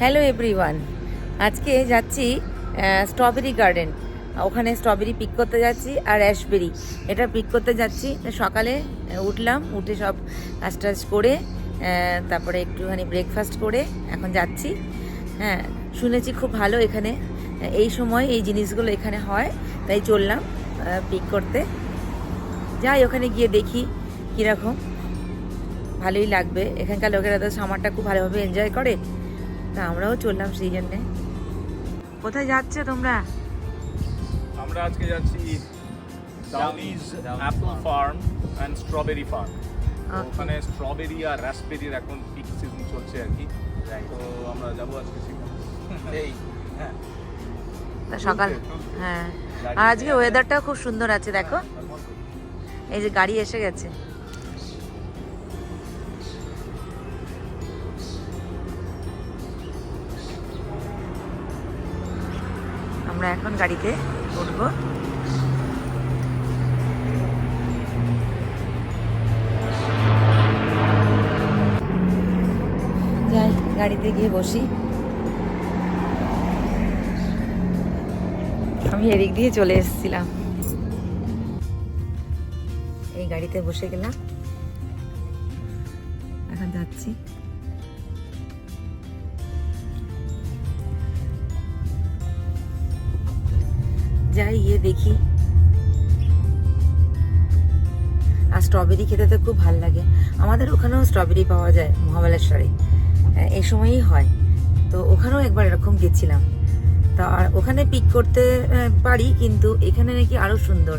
Hello everyone, আজকে যাচ্ছি strawberry garden. ওখানে স্ট্রবেরি পিক করতে যাচ্ছি আর অ্যাশবেরি এটা পিক করতে যাচ্ছি। সকালে উঠলাম, উঠে সব কাজ টাজ করে তারপরে একটুখানি ব্রেকফাস্ট করে এখন যাচ্ছি। হ্যাঁ, শুনেছি খুব ভালো এখানে, এই সময় এই জিনিসগুলো এখানে হয়, তাই চললাম পিক করতে। যাই ওখানে গিয়ে দেখি কীরকম, ভালোই লাগবে। এখানকার লোকেরা তো সামারটা খুব ভালোভাবে এনজয় করে, তা আমরাও চললাম সেই জন্যে। কোথায় যাচ্ছে তোমরা? আমরা আজকে যাচ্ছি Downies apple farm and strawberry farm. ওখানে স্ট্রবেরি আর রাসবেরির এখন পিক সিজন চলছে আর কি, তো আমরা যাবো আজকে সেখানে। হ্যাঁ সকাল, হ্যাঁ। আর আজকে ওয়েদারটাও খুব সুন্দর আছে, দেখো এই যে গাড়ি এসে গেছে। আমরা এখন গাড়িতে উঠবো। যাই গাড়িতে গিয়ে বসি। আমি এদিক দিয়ে চলে এসেছিলাম, এই গাড়িতে বসে গেলাম, এখন যাচ্ছি। যাই গিয়ে দেখি। আর স্ট্রবেরি খেতে তো খুব ভালো লাগে। আমাদের ওখানেও স্ট্রবেরি পাওয়া যায় মহাবালেশ্বরে, এই সময়ই হয়। তো ওখানেও একবার এরকম গেছিলাম, তা আর ওখানে পিক করতে পারি, কিন্তু এখানে নাকি আরো সুন্দর,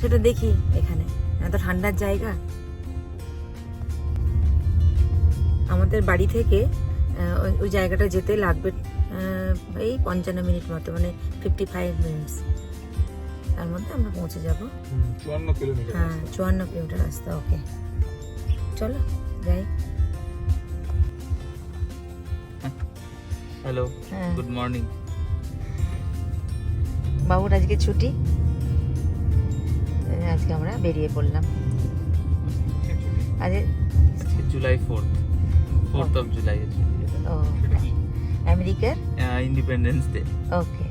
সেটা দেখি। এখানে এত ঠান্ডার জায়গা। আমাদের বাড়ি থেকে ওই জায়গাটা যেতে লাগবে এই 55 মিনিট মতো, মানে 55 মিনিটস। তার মধ্যে আমরা পৌঁছে যাব। 54 কিলোমিটার। হ্যাঁ, 54 কিলোমিটার রাস্তা। ওকে, চলো যাই। Hello, good morning. বাবুর আজকে ছুটি, আজকে আমরা বেরিয়ে পড়লাম। আজ জুলাই 4th of July ও আমেরিকার ইন্ডিপেন্ডেন্স ডে। ওকে,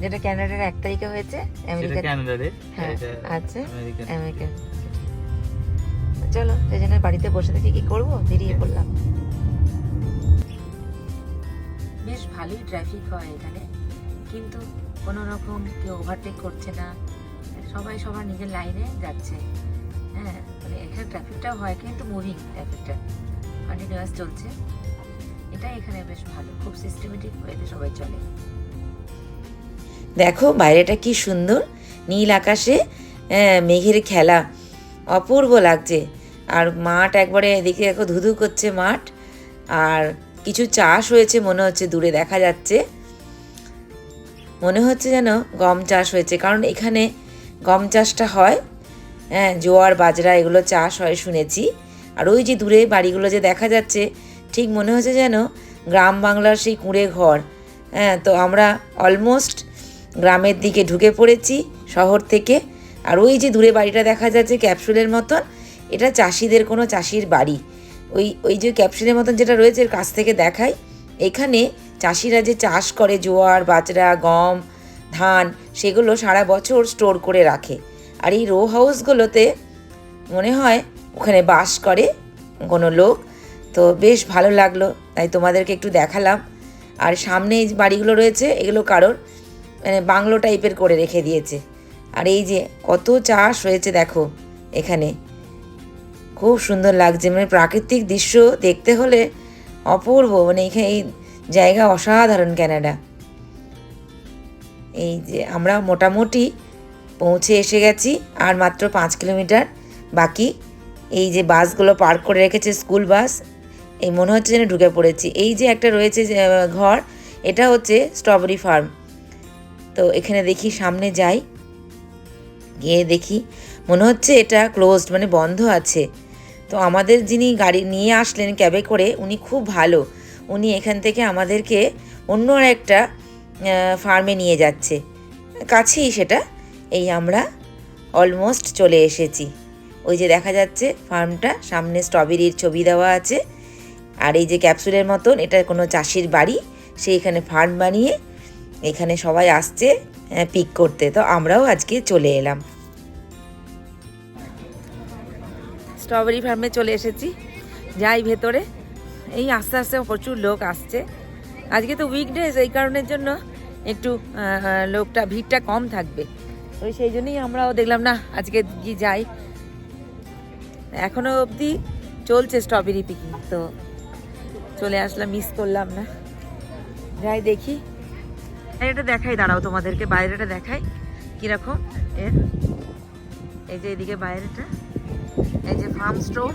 যেটা কানাডার 1 তারিখে হয়েছে, আমেরিকা কানাডারে। হ্যাঁ, আচ্ছা আমেরিকান। আমেরিকান। চলো, সেই জন্য বাড়িতে বসে থেকে কি করবো, বেরিয়ে পড়লাম। বেশ ভালোই ট্রাফিক হয় এখানে, কিন্তু কোনো রকম কেউ ওভারটেক করছে না, সবাই সবার নিজের লাইনে যাচ্ছে। হ্যাঁ, মানে এখানে ট্রাফিকটাও হয়, কিন্তু মুভিং ট্রাফিকটা কন্টিনিউয়াস চলছে। এটা এখানে বেশ ভালো, খুব সিস্টেমেটিক ওয়েতে সবাই চলে। দেখো বাইরেটা কি সুন্দর, নীল আকাশে মেঘের খেলা, অপূর্ব লাগছে। আর মাঠ একবারে এদিকে দেখো, ধুধু করছে মাঠ। আর কিছু চাষ হয়েছে মনে হচ্ছে, দূরে দেখা যাচ্ছে, মনে হচ্ছে যেন গম চাষ হয়েছে, কারণ এখানে গম চাষটা হয়। হ্যাঁ, জোয়ার বাজরা এগুলো চাষ হয় শুনেছি। আর ওই যে দূরে বাড়িগুলো যে দেখা যাচ্ছে, ঠিক মনে হচ্ছে যেন গ্রাম বাংলার সেই কুঁড়ে ঘর। হ্যাঁ, তো আমরা অলমোস্ট গ্রামের দিকে ঢুকে পড়েছি শহর থেকে। আর ওই যে দূরে বাড়িটা দেখা যাচ্ছে ক্যাপসুলের মতন, এটা চাষিদের কোনো চাষির বাড়ি। ওই যে ক্যাপসুলের মতন যেটা রয়েছে এর কাছ থেকে দেখায়, এখানে চাষিরা যে চাষ করে জোয়ার বাজরা গম ধান, সেগুলো সারা বছর স্টোর করে রাখে। আর এই রো হাউসগুলোতে মনে হয় ওখানে বাস করে কোনো লোক। তো বেশ ভালো লাগলো, তাই তোমাদেরকে একটু দেখালাম। আর সামনে এই বাড়িগুলো রয়েছে, এগুলো কারোর মানে বাংলো টাইপের করে রেখে দিয়েছে। আর এই যে কত চাষ হয়েছে দেখো এখানে, খুব সুন্দর লাগছে। মানে প্রাকৃতিক দৃশ্য দেখতে হলে অপূর্ব, মানে এখানে এই জায়গা অসাধারণ কানাডা। এই যে আমরা মোটামুটি পৌঁছে এসে গেছি, আর মাত্র 5 কিলোমিটার বাকি। এই যে বাসগুলো পার্ক করে রেখেছে, স্কুল বাস, এই মনে হচ্ছে যেন ঢুকে পড়েছি। এই যে একটা রয়েছে ঘর, এটা হচ্ছে স্ট্রবেরি ফার্ম। তো এখানে দেখি, সামনে যাই, গিয়ে দেখি মনে হচ্ছে এটা ক্লোজড, মানে বন্ধ আছে। তো আমাদের যিনি গাড়ি নিয়ে আসলেন ক্যাবে করে, উনি খুব ভালো। উনি এখান থেকে আমাদেরকে অন্য একটা ফার্মে নিয়ে যাচ্ছে, কাছেই সেটা। এই আমরা অলমোস্ট চলে এসেছি। ওই যে দেখা যাচ্ছে ফার্মটা, সামনে স্ট্রবেরির ছবি দেওয়া আছে। আর এই যে ক্যাপসুলের মতন, এটা কোনো চাষির বাড়ি, সে এখানে ফার্ম বানিয়ে এখানে সবাই আসছে পিক করতে। তো আমরাও আজকে চলে এলাম। স্ট্রবেরি ফার্মে চলে এসেছি, যাই ভেতরে। এই আস্তে আস্তে প্রচুর লোক আসছে। আজকে তো উইকডেজ, এই কারণের জন্য একটু লোকটা ভিড়টা কম থাকবে। তো সেই জন্যই আমরাও দেখলাম না আজকে কি যাই। এখনো অবধি চলছে স্ট্রবেরি পিকিং, তো চলে আসলাম, মিস করলাম না। যাই দেখি, এটা দেখাই, দাঁড়াও তোমাদেরকে বাইরেটা দেখাই কিরকম এর। এই যে এদিকে বাইরেটা, এই যে ফার্ম স্টোর,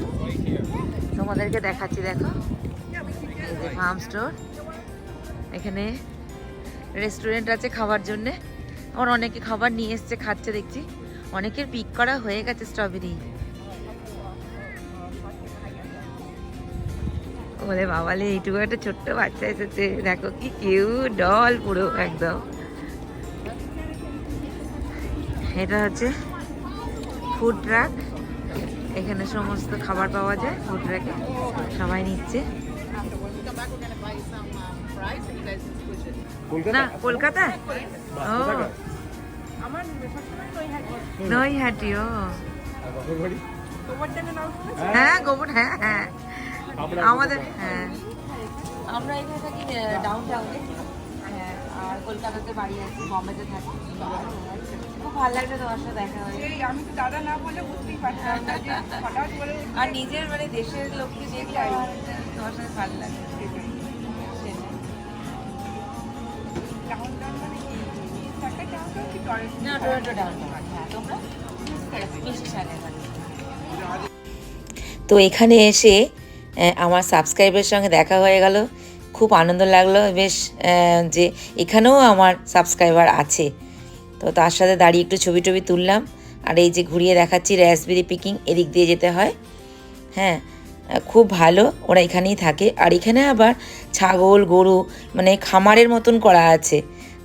তোমাদেরকে দেখাচ্ছি, দেখো এই যে ফার্ম স্টোর। এখানে রেস্টুরেন্ট আছে খাবার জন্যে। আমার অনেকে খাবার নিয়ে এসছে, খাচ্ছে দেখছি। অনেকের পিক করা হয়ে গেছে স্ট্রবেরি। বলে বাবালে, এইটুকু একটা ছোট্ট বাচ্চা এসেছে, দেখো কি কিউট ডল পুরো একদম। এটা হচ্ছে ফুড ট্রাক, এখানে সমস্ত খাবার পাওয়া যায় ফুড ট্রাকে, সবাই নিচ্ছে। না কলকাতা, ও নৈহাটি, ও হ্যাঁ গোবর, হ্যাঁ হ্যাঁ আমাদের, হ্যাঁ আমরা এখানে থাকি ডাউন টাউনে, হ্যাঁ, আর কলকাতাতে বাড়ি আছে, বম্বেতে থাকি। খুব ভালো লাগছে তোমার সাথে দেখা হয়ে। আমি তো দাদা না বলে বুঝতেই পারতাম না যে হঠাৎ করে, আর নিজের মানে দেশের লোককে দেখলে তোমার সাথে ভালো লাগে। না টরন্টো ডাউন টাউন, হ্যাঁ তোমরা মিষ্টি সানের বাড়ি। তো এখানে এসে আমার সাবস্ক্রাইবের সঙ্গে দেখা হয়ে গেল, খুব আনন্দ লাগলো বেশ, যে এখানেও আমার সাবস্ক্রাইবার আছে। তো তার সাথে দাঁড়িয়ে একটু ছবি টবি তুললাম। আর এই যে ঘুরিয়ে দেখাচ্ছি রাসবেরি পিকিং, এদিক দিয়ে যেতে হয়। হ্যাঁ, খুব ভালো, ওরা এখানেই থাকে। আর এখানে আবার ছাগল গরু মানে খামারের মতন করা আছে,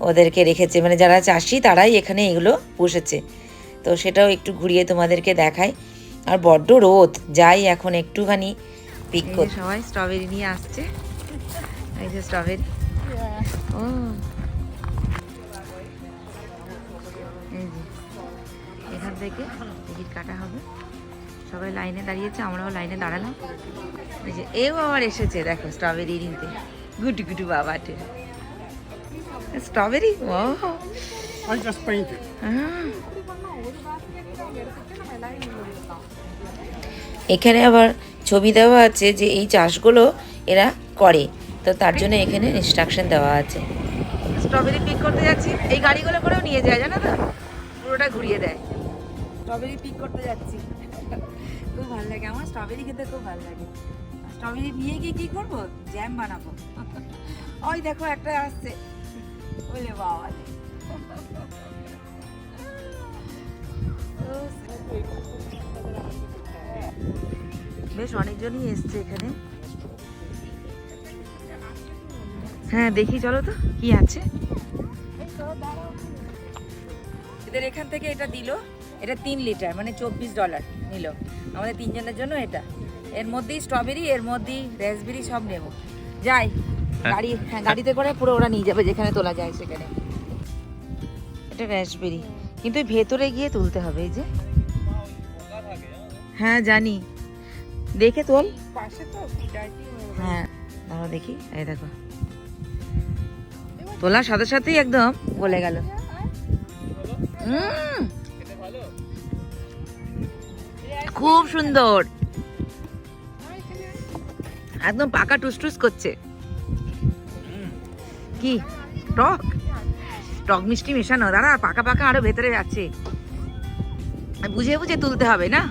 ওদেরকে রেখেছে, মানে যারা চাষি তারাই এখানে এগুলো পুষেছে। তো সেটাও একটু ঘুরিয়ে তোমাদেরকে দেখাই। আর বড্ড রোদ, যাই এখন একটুখানি পিক করে। সবাই স্ট্রবেরি নিয়ে আসছে, এই যে স্ট্রবেরি। ও এই যে এখান থেকে টিকিট কাটা হবে, সবাই লাইনে দাঁড়িয়েছে, আমরাও লাইনে দাঁড়ালাম। এই যে এও আবার এসেছে, দেখো স্ট্রবেরি নিতে, গুটু গুটু বাবাটে স্ট্রবেরি। ও এখানে আবার ছবি দেওয়া আছে যে এই চাষগুলো এরা করে, তো তার জন্য এখানে ইনস্ট্রাকশন দেওয়া আছে। স্ট্রবেরি পিক করতে যাচ্ছি, এই গাড়িগুলো করেও নিয়ে যায়, জানো তো, পুরোটা ঘুরিয়ে দেয়। স্ট্রবেরি পিক করতে যাচ্ছি, খুব ভালো লাগে আমার, স্ট্রবেরি খেতে খুব ভালো লাগে। স্ট্রবেরি নিয়ে গিয়ে কি করবো, জ্যাম বানাবো। ওই দেখো একটা আসছে, বলে বাবা বেশ অনেকজনই এসছে এখানে। হ্যাঁ দেখি, চলো তো কি আছে। এদের এখান থেকে এটা দিল, এটা 3 লিটার মানে $24 নিল আমাদের 3 জনের জন্য। এটা এর মধ্যেই স্ট্রবেরি, এর মধ্যেই রাসবেরি সব নেব। যাই গাড়ি, হ্যাঁ গাড়িতে করে পুরো ওরা নিয়ে যাবে যেখানে তোলা যায় সেখানে। এটা রাসবেরি, কিন্তু ভেতরে গিয়ে তুলতে হবে। এই যে হ্যাঁ জানি, দেখে তোল। হ্যাঁ দাঁড়াও দেখি, এই দেখো তোলার সাথে সাথেই একদম গলে গেল। খুব সুন্দর, একদম পাকা টুসটুস করছে। কি টক টক মিষ্টি মেশানো, দাঁড়া পাকা পাকা আরো ভেতরে আছে, বুঝে বুঝে তুলতে হবে না।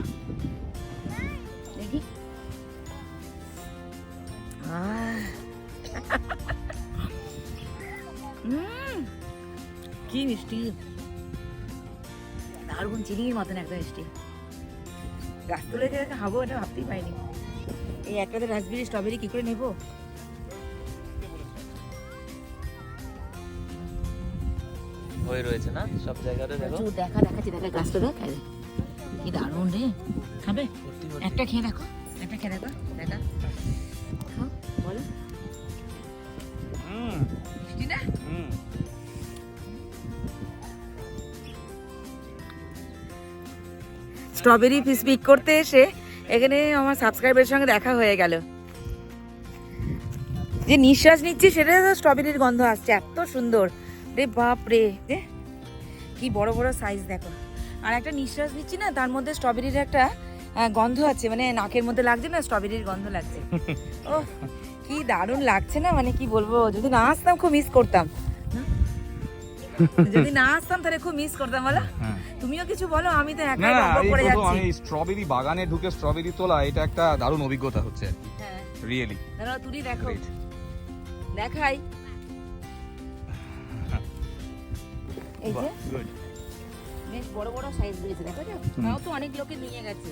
দেখি কি মিষ্টি, দারুণ চিনির মতন একটা মিষ্টি। গাছ তুলে যে খাবো এটা ভাবতেই পাইনি। এই একটাতে রাসবেরি স্ট্রবেরি কি করে নেবো। হয়ে রয়েছে না সব জায়গাতে, দেখো দেখাচ্ছি, দেখা গাছটা দেখ, কি দারুণ রে। খাবে একটা খেয়ে দেখো, একটা খেয়ে দেখো, দেখা বলো হুম মিষ্টি না? হুম স্ট্রবেরি পিস পিক করতে এসে এখানে আমার সাবস্ক্রাইবারের সঙ্গে দেখা হয়ে গেল। যে নিঃশ্বাস নিচ্ছি সেটা তো স্ট্রবেরির গন্ধ আসছে, এত সুন্দর রে বাপ রে, যে কি বড় বড় সাইজ দেখো। আর একটা নিঃশ্বাস নিচ্ছি না, তার মধ্যে স্ট্রবেরির একটা গন্ধ আছে, মানে নাকের মধ্যে লাগছে না, স্ট্রবেরির গন্ধ লাগছে। ও কি দারুণ লাগছে না, মানে কি বলবো, যদি না আসতাম খুব মিস করতাম। যদি না আসতাম তাহলে খুব মিস করতাম। বলো তুমিও কিছু বলো, আমি তো না একাই না বকবক করে যাচ্ছি। আমি স্ট্রবেরি বাগানে ঢুকে স্ট্রবেরি তোলা, এটা একটা দারুণ অভিজ্ঞতা হচ্ছে হ্যাঁ রিয়েলি। দাঁড়াও তুমি দেখো, দেখাই এই যে গুড। বেশ বড় বড় সাইজ বেরিয়েছে, দেখো তো, তাও তো অনেক লোকে নিয়ে গেছে।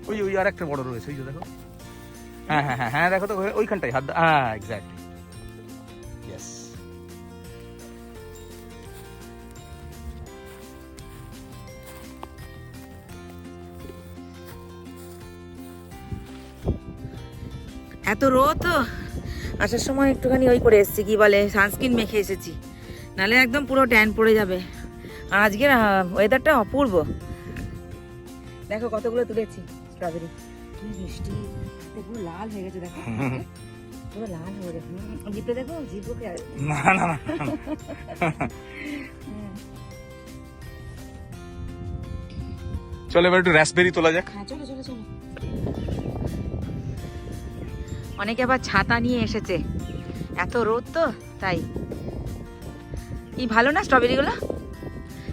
ওই ওই আরেকটা বড় রয়েছে, ওই যে দেখো। হ্যাঁ হ্যাঁ হ্যাঁ হ্যাঁ দেখো তো ওইখানটাই হাত হ্যাঁ এক্স্যাক্টলি ইয়েস। এত রোদ তো, আসার সময় একটুখানি ওই করে এসেছি, কি বলে সানস্ক্রিন মেখে এসেছি, নাহলে একদম পুরো ট্যান পড়ে যাবে। আর আজকের ওয়েদারটা অপূর্ব। দেখো কতগুলো তুলেছি স্ট্রবেরি, কি মিষ্টি, পুরো লাল হয়ে গেছে দেখো, পুরো লাল হয়ে গেছে। জিপে দেখো, জিপকে না না না চলো এবার একটু রাসবেরি তোলা যাক। হ্যাঁ চলো চলো চলো। অনেকে আবার ছাতা নিয়ে এসেছে, এত রোদ তো তাই। কি ভালো না স্ট্রবেরি গুলো?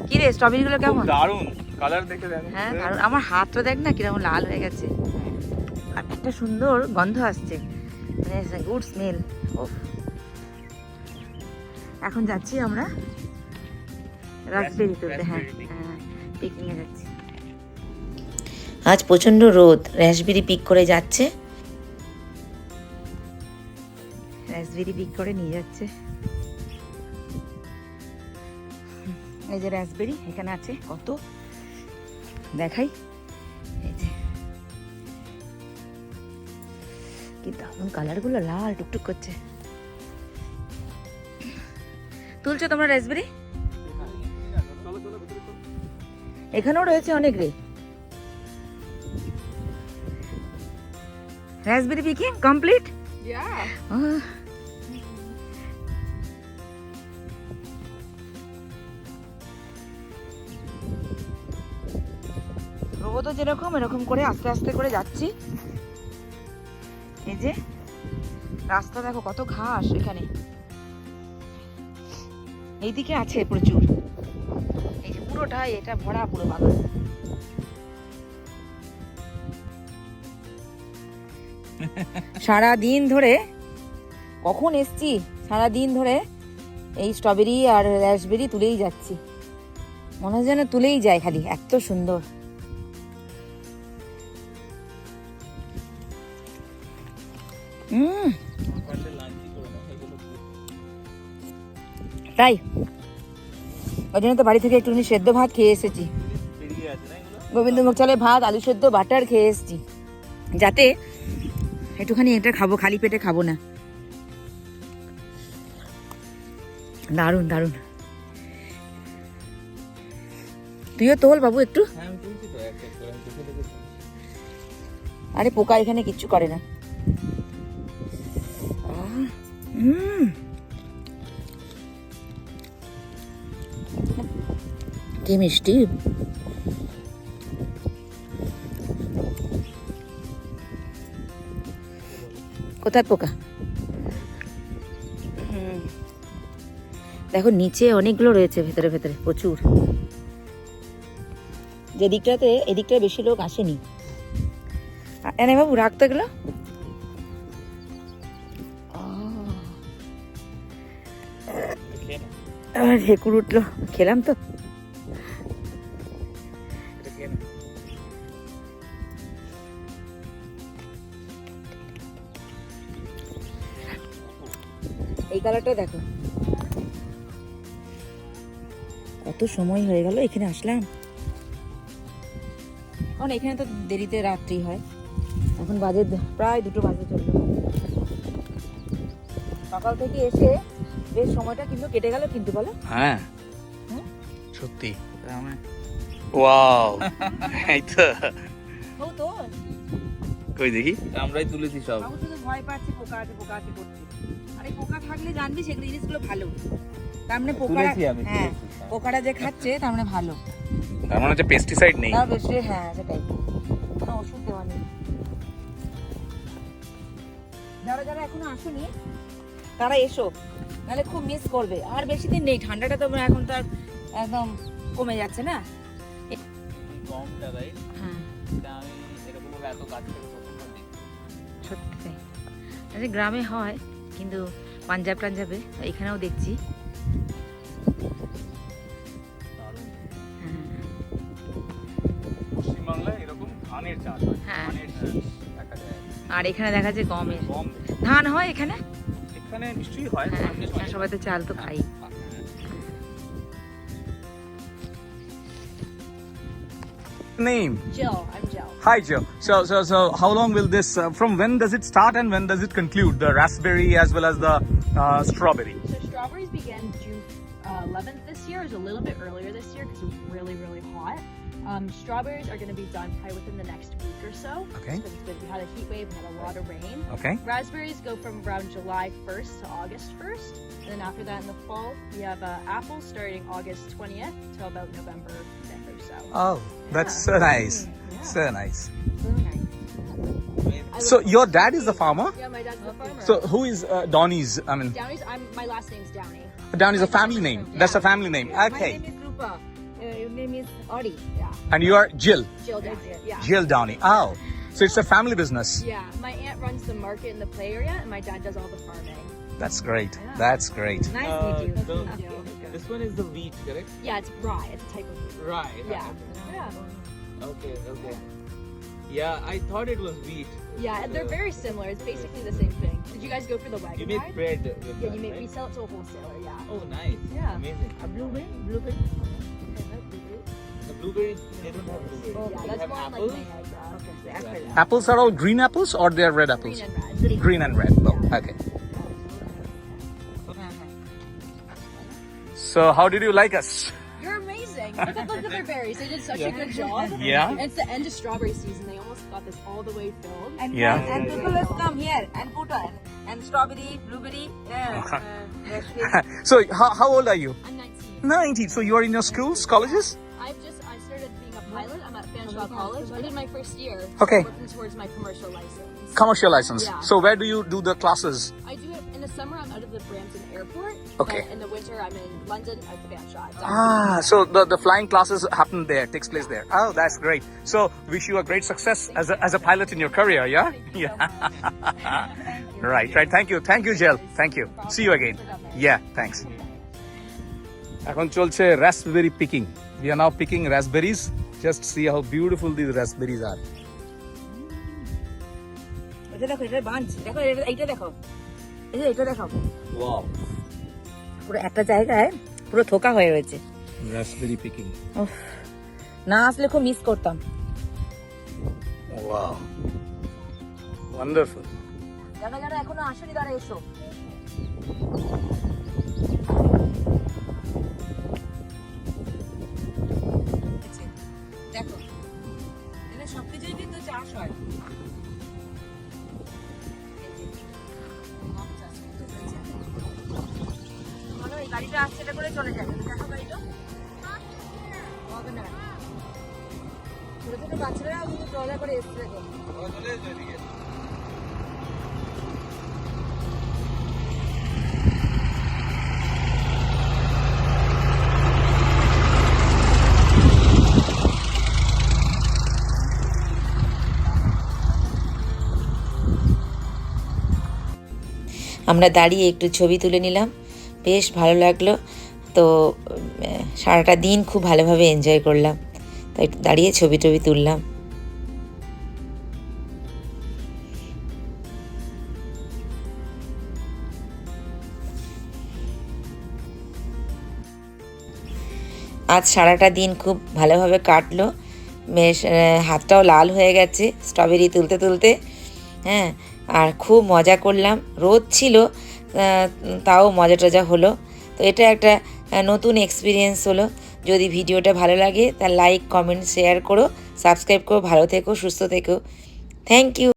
কি রে স্ট্রবেরি গুলো কেমন? দারুণ কালার দেখে দেখো। হ্যাঁ কারণ আমার হাতটা দেখ না কিরকম লাল হয়ে গেছে, আর একটা সুন্দর গন্ধ আসছে, মানে গুড স্মেল। এখন যাচ্ছি আমরা রাসবেরি তুলতে। হ্যাঁ হ্যাঁ পিকনিকে যাচ্ছি। আজ প্রচন্ড রোদ, রাসবেরি পিক করে যাচ্ছে, রাসবেরি পিক করে নিয়ে যাচ্ছে। এই যে রাসবেরি এখানে আছে কত, দেখাই, এই যে কি দারুণ কালার গুলো, লাল টুকটুক করছে। তুলছো তোমরা রাসবেরি? এখানেও রয়েছে অনেক রে। Raspberry picking complete? রোদও যেরকম এরকম করে আস্তে আস্তে করে যাচ্ছি। এই যে রাস্তা দেখো কত ঘাস, এখানে এইদিকে আছে প্রচুর, এই যে পুরোটাই এটা ভরা পুরো বাগান। সারা দিন ধরে কখন এসছি, সারা দিন ধরে এই স্ট্রবেরি আর রাসবেরি তুলেই যাচ্ছি, মনে হয় যেন তুলেই যায় খালি, এত সুন্দর। তাই ওই জন্য তো বাড়ি থেকে একটুখানি সেদ্ধ ভাত খেয়ে এসেছি, গোবিন্দভোগ চালের ভাত, আলু সেদ্ধ, বাটার খেয়ে এসেছি, যাতে একটুখানি এটা খাবো, খালি পেটে খাবো না। দারুণ দারুণ। তুইও তোল বাবু একটু। আরে পোকা এখানে কিচ্ছু করে না। কি মিষ্টি। কোথায় পোকা? দেখো নিচে অনেকগুলো রয়েছে, ভেতরে ভেতরে প্রচুর। যে দিকটাতে, এদিকটায় বেশি লোক আসেনি। এনে বাবু রাখতে গেলো, ঢেকুর উঠলো, খেলাম তো। এই কালারটা দেখো, কত সময় হয়ে গেল এখানে আসলাম। ও এখন এখানে তো দেরিতে রাত্রি হয়, এখন বাজে প্রায় 2টো বাজে চললো। সকাল থেকে এসে বেশ সময়টা কিন্তু কেটে গেল কিন্তু, বলো? হ্যাঁ হুম? সত্যি। ওয়াও এই তো ও তো কই দেখি। আমরাই তুলেছি সব। বাবু শুধু ভয় পাচ্ছে, পোকা আছে করছে। আরে পোকা থাকলে জানবি সেগুলো জিনিসগুলো ভালো, তার মানে পোকা, তুলেছি আমি, হ্যাঁ তুলেছি। পোকাটা যে খাচ্ছে তার মানে ভালো, তার মানে হচ্ছে পেস্টিসাইড নেই। তার বেশি, হ্যাঁ সেটাই, কোনো ওষুধ দেওয়া নেই। যারা যারা এখনো আসেনি তারা এসো, নাহলে খুব মিস করবে। আর বেশি দিন নেই, ঠান্ডাটা তো এখন তার একদম কমে যাচ্ছে না। কম জায়গায় হ্যাঁ এটা আমি এরকম ভাবে এত কাছ থেকে প্রথমবার দেখি। সত্যি তাই। আচ্ছা গ্রামে হয় কিন্তু পাঞ্জাবে এখানেও দেখছি। দারুণ। হ্যাঁ পশ্চিমবাংলায় এরকম ধানের চাষ হয়, হ্যাঁ। ধানের চাষ দেখা যায়। আর এখানে দেখা যায় গমের। গম ধান হয় এখানে, এখানে নিশ্চয়ই হয়। হ্যাঁ ধান আর সবাই তো চাল তো খাই। Name. Jill, I'm Jill. Hi Joe. So how long will this from when does it start and when does it conclude, the raspberry as well as the strawberry? So strawberries began June 11th this year. It was a little bit earlier this year because it was really, really hot. Strawberries are going to be done probably within the next week or so. Okay. Because we had a heat wave, we had a lot of rain. Okay. Raspberries go from around July 1st to August 1st. And then after that in the fall, we have apples starting August 20th till about November 5th or so. Oh, that's so nice. Yeah. So nice. I So live- your dad is the farmer? Yeah, my dad's the farmer. So who is Donnie's? I mean, Downey's, my last name's Downey. Downey is a family name. That's a family name. My Okay. name is Rupa. Your name is Ori. Yeah, And you are Jill. Jill Downey. Yeah. Jill Downey. Oh, so it's a family business. Yeah, my aunt runs the market in the play area, and my dad does all the farming. That's great. Yeah. That's great. Nice to meet you. This one is the wheat, correct? Yeah, it's rye. It's a type of wheat. Right. Yeah. Yeah. Okay. Okay. Yeah, I thought it was wheat. Yeah, they're very similar. It's basically the same thing. Did you guys go for the You wagon make ride? bread with Yeah, that, you make. We right? sell it to a wholesaler. Yeah. Oh, nice. Yeah. Amazing. A blueberry? Blueberry? The blueberry, they don't have blueberry. Yeah, They that's have more on, apple. like Niagara. Okay, the apple. Apples are all green apples or they are red apples? Green and red. Green and red. Oh, okay. So how did you like us? You're amazing. Look at their berries. They did such a good job. Yeah. And it's the end of strawberry season. They almost got this all the way filled. And, Yeah. and people has come here and put on and strawberry, blueberry. Yeah. So how old are you? I'm 19. 19. So you are in your schools, colleges? I started being a pilot. I'm at Fanshawe College. I did my first year. Okay. Working towards my commercial license. Commercial license. Yeah. So where do you do the classes? I do it in the summer. I'm out of the Brampton airport. Okay. But in the winter, I'm in London at Fanshawe. It's Ah, so the flying classes happen there, takes place there. Oh, that's great. So wish you a great success as a pilot in your career, yeah? Yeah. Right. Thank you, Jill. Thank you. See you again. Yeah, thanks. এখন চলছে raspberry picking. We are now picking raspberries. Just see how beautiful these raspberries are. এটা দেখো, এটা bunch দেখো, এইটা দেখো, এই যে এটা দেখো, Wow. পুরো একটা জায়গায় পুরো থোকা হয়ে রয়েছে। Raspberry picking. উফ, না আসলে খুব মিস করতাম। Wow. Wonderful. যারা যারা এখনো আসেনি তারা এসো। দেখো, এখানে সবকিছুই কিন্তু চাষ হয়। ভালো, এই গাড়িটা আসছে, এটা করে চলে যাবে। দেখো গাড়িটা হবে না, ছোট ছোট বাচ্চারা কিন্তু ট্রলা করে এসছে। দেখো আমরা দাঁড়িয়ে একটু ছবি তুলে নিলাম, বেশ ভালো লাগলো। তো সারাটা দিন খুব ভালোভাবে এনজয় করলাম, তাই দাঁড়িয়ে ছবি টবি তুললাম। আজ সারাটা দিন খুব ভালোভাবে কাটলো। বেশ হাতটাও লাল হয়ে গেছে স্ট্রবেরি তুলতে তুলতে। হ্যাঁ, আর খুব মজা করলাম, রোদ ছিল তাও মজা টজা হলো। তো এটা একটা নতুন এক্সপিরিয়েন্স হলো। যদি ভিডিওটা ভালো লাগে তার লাইক কমেন্ট শেয়ার করো, সাবস্ক্রাইব করো। ভালো থেকো, সুস্থ থেকো। Thank you.